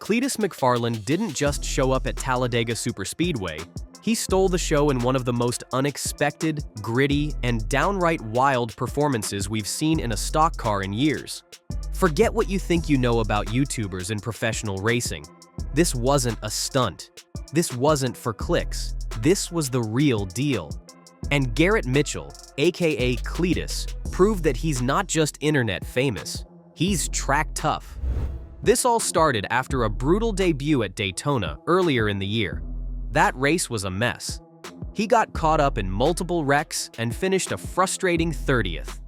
Cletus McFarland didn't just show up at Talladega Superspeedway, he stole the show in one of the most unexpected, gritty, and downright wild performances we've seen in a stock car in years. Forget what you think you know about YouTubers in professional racing. This wasn't a stunt. This wasn't for clicks. This was the real deal. And Garrett Mitchell, aka Cletus, proved that he's not just internet famous, he's track tough. This all started after a brutal debut at Daytona earlier in the year. That race was a mess. He got caught up in multiple wrecks and finished a frustrating 30th.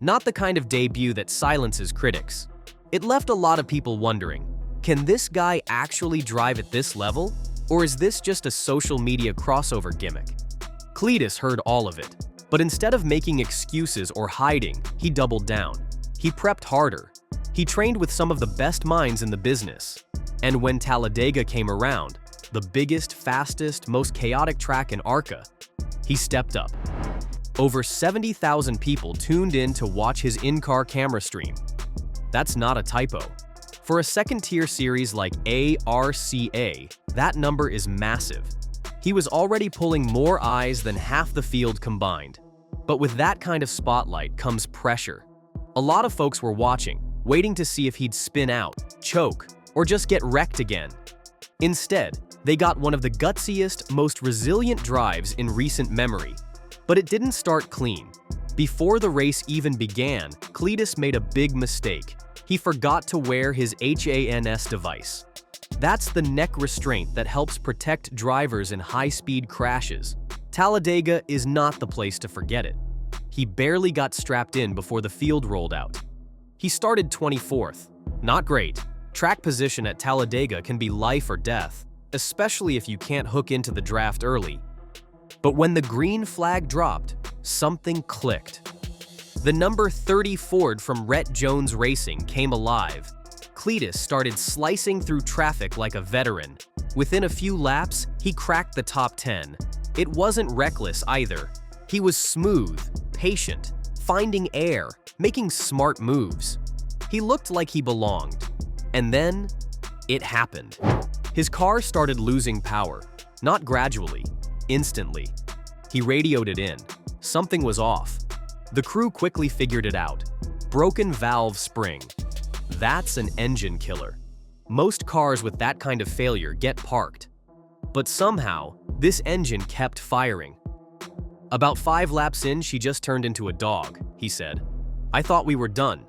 Not the kind of debut that silences critics. It left a lot of people wondering, can this guy actually drive at this level? Or is this just a social media crossover gimmick? Cletus heard all of it, but instead of making excuses or hiding, he doubled down. He prepped harder. He trained with some of the best minds in the business. And when Talladega came around, the biggest, fastest, most chaotic track in ARCA, he stepped up. Over 70,000 people tuned in to watch his in-car camera stream. That's not a typo. For a second-tier series like ARCA, that number is massive. He was already pulling more eyes than half the field combined. But with that kind of spotlight comes pressure. A lot of folks were watching, waiting to see if he'd spin out, choke, or just get wrecked again. Instead, they got one of the gutsiest, most resilient drives in recent memory. But it didn't start clean. Before the race even began, Cletus made a big mistake. He forgot to wear his HANS device. That's the neck restraint that helps protect drivers in high-speed crashes. Talladega is not the place to forget it. He barely got strapped in before the field rolled out. He started 24th. Not great. Track position at Talladega can be life or death, especially if you can't hook into the draft early. But when the green flag dropped, something clicked. The number 30 Ford from Rhett Jones Racing came alive. Cletus started slicing through traffic like a veteran. Within a few laps, he cracked the top 10. It wasn't reckless either. He was smooth, patient, finding air, making smart moves. He looked like he belonged. And then, it happened. His car started losing power, not gradually, instantly. He radioed it in. Something was off. The crew quickly figured it out. Broken valve spring. That's an engine killer. Most cars with that kind of failure get parked. But somehow, this engine kept firing. About 5 laps in, she just turned into a dog, he said. I thought we were done.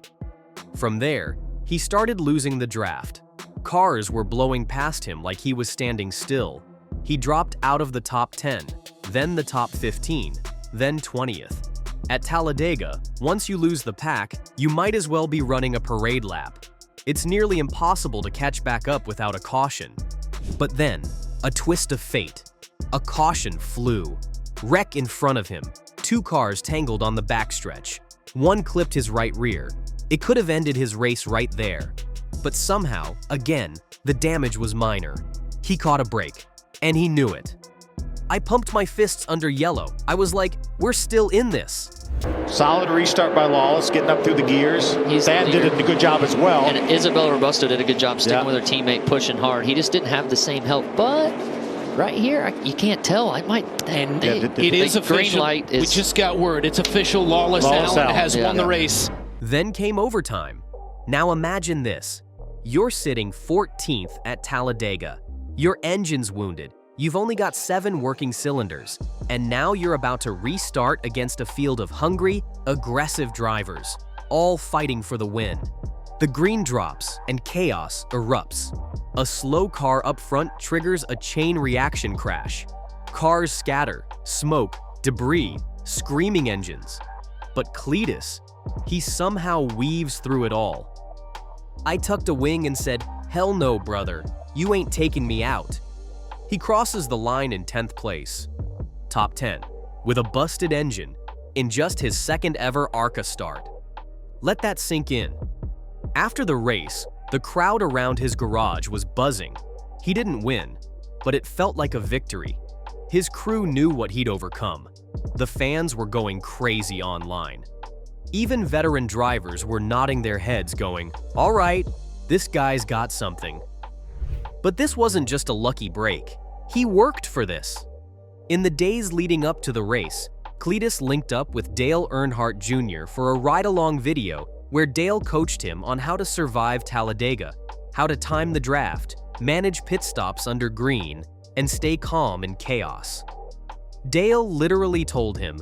From there, he started losing the draft. Cars were blowing past him like he was standing still. He dropped out of the top 10, then the top 15, then 20th. At Talladega, once you lose the pack, you might as well be running a parade lap. It's nearly impossible to catch back up without a caution. But then, a twist of fate. A caution flew. Wreck in front of him. 2 cars tangled on the backstretch. One clipped his right rear. It could have ended his race right there. But somehow, again, the damage was minor. He caught a break, and he knew it. I pumped my fists under yellow. I was like, we're still in this. Solid restart by Lawless, getting up through the gears. Thad did a good job as well. And Isabel Robusto did a good job sticking with her teammate, pushing hard. He just didn't have the same help. But right here, you can't tell. I might. And it is official. Green light is, we just got word. It's official. Lawless out has won the race. Then came overtime. Now imagine this. You're sitting 14th at Talladega. Your engine's wounded. You've only got 7 working cylinders. And now you're about to restart against a field of hungry, aggressive drivers, all fighting for the win. The green drops and chaos erupts. A slow car up front triggers a chain reaction crash. Cars scatter, smoke, debris, screaming engines. But Cletus, he somehow weaves through it all. I tucked a wing and said, "Hell no, brother, you ain't taking me out." He crosses the line in 10th place. Top 10, with a busted engine, in just his second ever ARCA start. Let that sink in. After the race, the crowd around his garage was buzzing. He didn't win, but it felt like a victory. His crew knew what he'd overcome. The fans were going crazy online. Even veteran drivers were nodding their heads going, "All right, this guy's got something." But this wasn't just a lucky break. He worked for this. In the days leading up to the race, Cletus linked up with Dale Earnhardt Jr. for a ride-along video where Dale coached him on how to survive Talladega, how to time the draft, manage pit stops under green, and stay calm in chaos. Dale literally told him,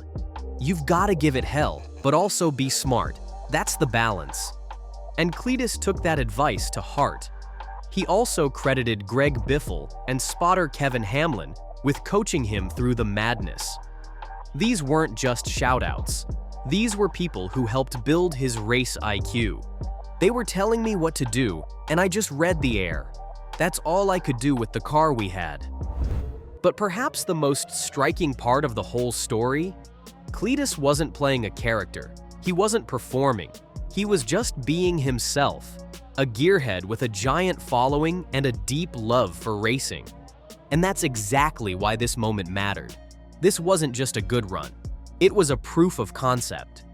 "You've got to give it hell, but also be smart. That's the balance." And Cletus took that advice to heart. He also credited Greg Biffle and spotter Kevin Hamlin with coaching him through the madness. These weren't just shout-outs. These were people who helped build his race IQ. They were telling me what to do, and I just read the air. That's all I could do with the car we had. But perhaps the most striking part of the whole story? Cletus wasn't playing a character. He wasn't performing. He was just being himself, a gearhead with a giant following and a deep love for racing. And that's exactly why this moment mattered. This wasn't just a good run. It was a proof of concept.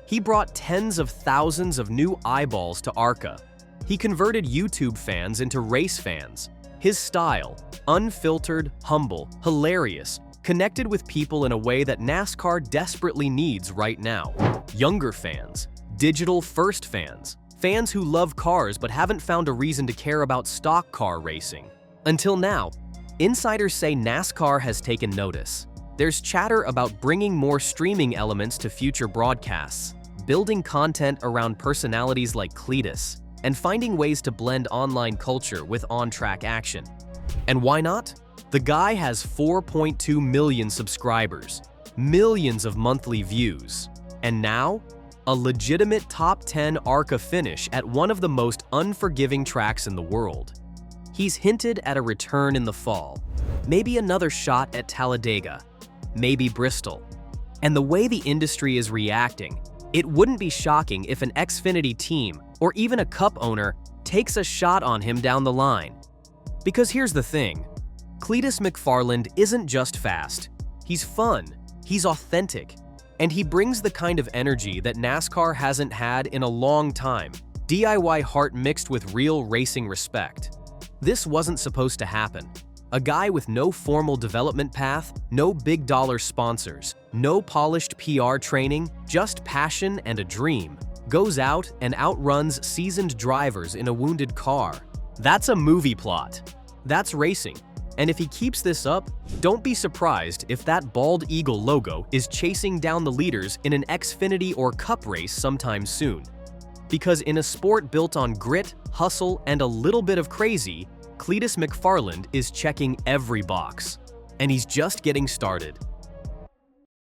He brought tens of thousands of new eyeballs to ARCA. He converted YouTube fans into race fans. His style, unfiltered, humble, hilarious, connected with people in a way that NASCAR desperately needs right now. Younger fans, digital-first fans, fans who love cars but haven't found a reason to care about stock car racing. Until now, insiders say NASCAR has taken notice. There's chatter about bringing more streaming elements to future broadcasts, building content around personalities like Cletus, and finding ways to blend online culture with on-track action. And why not? The guy has 4.2 million subscribers, millions of monthly views, and now, a legitimate top 10 ARCA finish at one of the most unforgiving tracks in the world. He's hinted at a return in the fall, maybe another shot at Talladega, maybe Bristol. And the way the industry is reacting, it wouldn't be shocking if an Xfinity team or even a Cup owner takes a shot on him down the line. Because here's the thing, Cletus McFarland isn't just fast. He's fun, he's authentic, and he brings the kind of energy that NASCAR hasn't had in a long time. DIY heart mixed with real racing respect. This wasn't supposed to happen. A guy with no formal development path, no big dollar sponsors, no polished PR training, just passion and a dream, goes out and outruns seasoned drivers in a wounded car. That's a movie plot. That's racing. And if he keeps this up, don't be surprised if that bald eagle logo is chasing down the leaders in an Xfinity or Cup race sometime soon. Because in a sport built on grit, hustle, and a little bit of crazy, Cletus McFarland is checking every box. And he's just getting started.